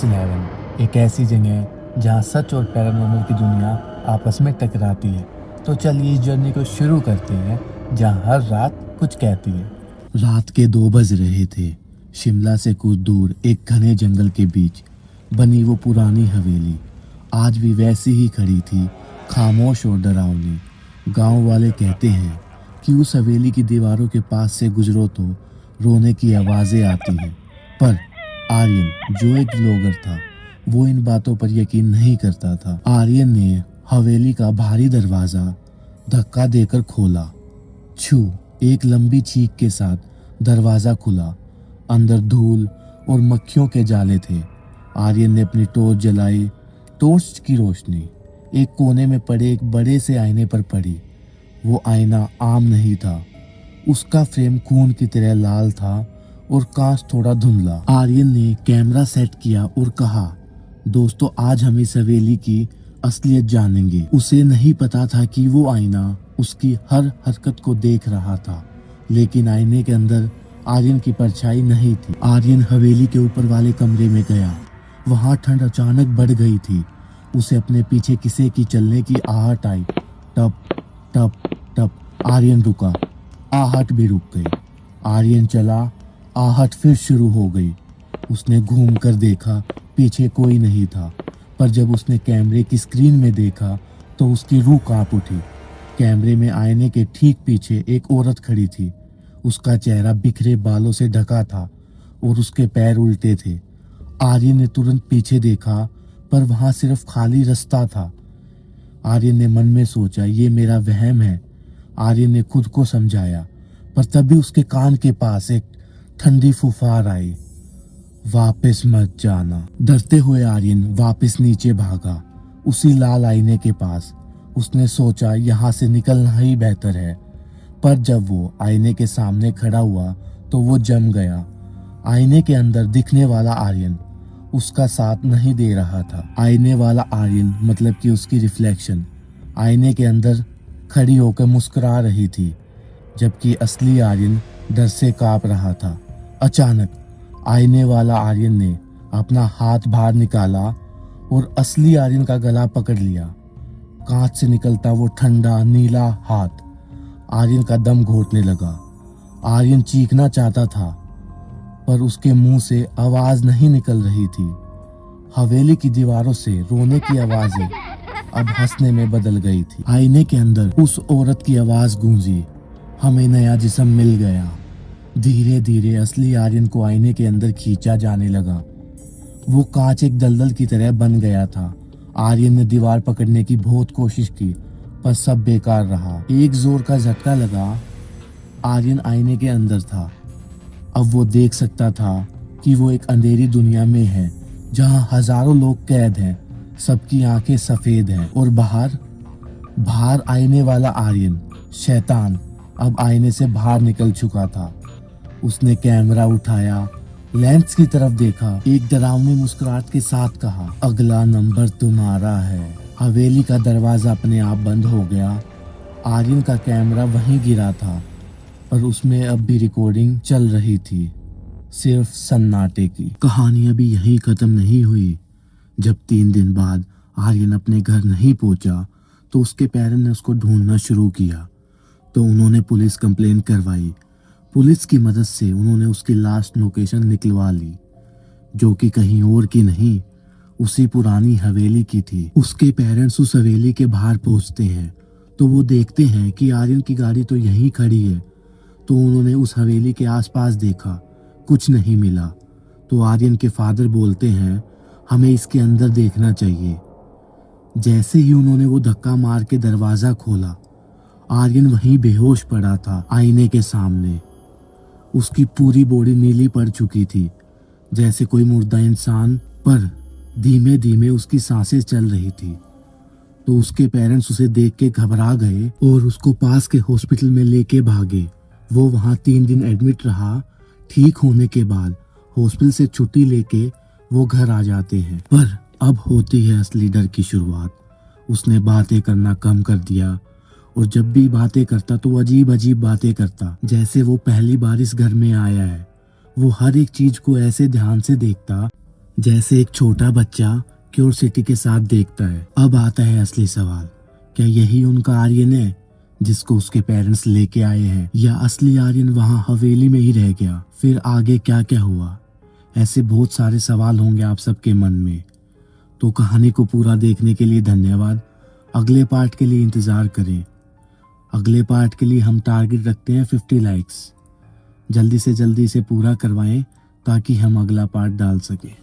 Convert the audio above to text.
11 एक ऐसी जगह जहां सच और पैरानॉर्मल की दुनिया आपस में टकराती है। तो चलिए इस जर्नी को शुरू करते हैं जहां हर रात कुछ कहती है। रात के 2 बज रहे थे। शिमला से कुछ दूर एक घने जंगल के बीच बनी वो पुरानी हवेली आज भी वैसी ही खड़ी थी, खामोश और डरावनी। गांव वाले कहते हैं कि उस हवेली की दीवारों के पास से गुजरो तो रोने की आवाज़ें आती हैं, पर आर्यन जो एक व्लॉगर था वो इन बातों पर यकीन नहीं करता था। आर्यन ने हवेली का भारी दरवाज़ा धक्का देकर खोला। छू एक लंबी चीख के साथ दरवाज़ा खुला। अंदर धूल और मक्खियों के जाले थे। आर्यन ने अपनी टॉर्च जलाई। टॉर्च की रोशनी एक कोने में पड़े एक बड़े से आईने पर पड़ी। वो आईना आम नहीं था, उसका फ्रेम खून की तरह लाल था और कांच थोड़ा धुंधला। आर्यन ने कैमरा सेट किया और कहा, दोस्तों आज हम इस हवेली की असलियत जानेंगे। उसे नहीं पता था कि वो आईना उसकी हर हरकत को देख रहा था, लेकिन आईने के अंदर आर्यन की परछाई नहीं थी। आर्यन हवेली के ऊपर वाले कमरे में गया। वहां ठंड अचानक बढ़ गई थी। उसे अपने पीछे किसी की चलने की आहट आई। टप टप टप। आर्यन रुका। आहट भी रुक गई। आर्यन चला। आहट फिर शुरू हो गई। उसने घूम कर देखा, पीछे कोई नहीं था, पर जब उसने कैमरे की स्क्रीन में देखा तो उसकी रूह कांप उठी। कैमरे में आईने के ठीक पीछे एक औरत खड़ी थी। उसका चेहरा बिखरे बालों से ढका था और उसके पैर उल्टे थे। आर्यन ने तुरंत पीछे देखा, पर वहां सिर्फ खाली रास्ता था। आर्यन ने मन में सोचा, ये मेरा वहम है। आर्यन ने खुद को समझाया, पर तभी उसके कान के पास एक ठंडी फुफकार आई। वापस मत जाना। डरते हुए आर्यन वापस नीचे भागा, उसी लाल आईने के पास। उसने सोचा यहाँ से निकलना ही बेहतर है, पर जब वो आईने के सामने खड़ा हुआ तो वो जम गया। आईने के अंदर दिखने वाला आर्यन उसका साथ नहीं दे रहा था। आईने वाला आर्यन मतलब कि उसकी रिफ्लेक्शन आईने के अंदर खड़ी होकर मुस्कुरा रही थी, जबकि असली आर्यन डर से कांप रहा था। अचानक आईने वाला आर्यन ने अपना हाथ बाहर निकाला और असली आर्यन का गला पकड़ लिया। कांच से निकलता वो ठंडा नीला हाथ आर्यन का दम घोटने लगा। आर्यन चीखना चाहता था, पर उसके मुंह से आवाज नहीं निकल रही थी। हवेली की दीवारों से रोने की आवाजें अब हंसने में बदल गई थी। आईने के अंदर उस औरत की आवाज गूंजी, हमें नया जिस्म मिल गया। धीरे धीरे असली आर्यन को आईने के अंदर खींचा जाने लगा। वो कांच एक दलदल की तरह बन गया था। आर्यन ने दीवार पकड़ने की बहुत कोशिश की, पर सब बेकार रहा। एक जोर का झटका लगा। आर्यन आईने के अंदर था। अब वो देख सकता था कि वो एक अंधेरी दुनिया में है, जहां हजारों लोग कैद हैं। सबकी आंखें सफेद हैं और बाहर आईने वाला आर्यन शैतान अब आईने से बाहर निकल चुका था। उसने कैमरा उठाया, लेंस की तरफ देखा, एक डरावनी मुस्कुराहट के साथ कहा, अगला नंबर तुम्हारा है। हवेली का दरवाजा अपने आप बंद हो गया। आर्यन का कैमरा वहीं गिरा था, पर उसमें अब भी रिकॉर्डिंग चल रही थी, सिर्फ सन्नाटे की। कहानी अभी यहीं खत्म नहीं हुई। जब 3 दिन बाद आर्यन अपने घर नहीं पहुंचा तो उसके पेरेंट्स ने उसको ढूंढना शुरू किया। तो उन्होंने पुलिस कंप्लेंट करवाई। पुलिस की मदद से उन्होंने उसकी लास्ट लोकेशन निकलवा ली, जो कि कहीं और की नहीं, उसी पुरानी हवेली की थी। उसके पेरेंट्स उस हवेली के बाहर पहुंचते हैं तो वो देखते हैं कि आर्यन की गाड़ी तो यहीं खड़ी है। तो उन्होंने उस हवेली के आसपास देखा, कुछ नहीं मिला। तो आर्यन के फादर बोलते हैं, हमें इसके अंदर देखना चाहिए। जैसे ही उन्होंने वो धक्का मार के दरवाजा खोला, आर्यन वहीं बेहोश पड़ा था आईने के सामने। उसकी पूरी बॉडी नीली पड़ चुकी थी, जैसे कोई मुर्दा इंसान, पर धीमे धीमे उसकी सांसें चल रही थी। तो उसके पेरेंट्स उसे देख के घबरा गए और उसको पास के हॉस्पिटल में लेके भागे। वो वहाँ 3 दिन एडमिट रहा। ठीक होने के बाद हॉस्पिटल से छुट्टी लेके वो घर आ जाते हैं। पर अब होती है असली डर की शुरुआत। उसने बातें करना कम कर दिया और जब भी बातें करता तो अजीब अजीब बातें करता, जैसे वो पहली बार इस घर में आया है। वो हर एक चीज को ऐसे ध्यान से देखता जैसे एक छोटा बच्चा क्यूरियोसिटी के साथ देखता है। अब आता है असली सवाल, क्या यही उनका आर्यन है जिसको उसके पेरेंट्स लेके आए हैं, या असली आर्यन वहाँ हवेली में ही रह गया? फिर आगे क्या क्या हुआ? ऐसे बहुत सारे सवाल होंगे आप सबके मन में। तो कहानी को पूरा देखने के लिए धन्यवाद। अगले पार्ट के लिए इंतज़ार करें। अगले पार्ट के लिए हम टारगेट रखते हैं 50 लाइक्स। जल्दी से जल्दी इसे पूरा करवाएं ताकि हम अगला पार्ट डाल सकें।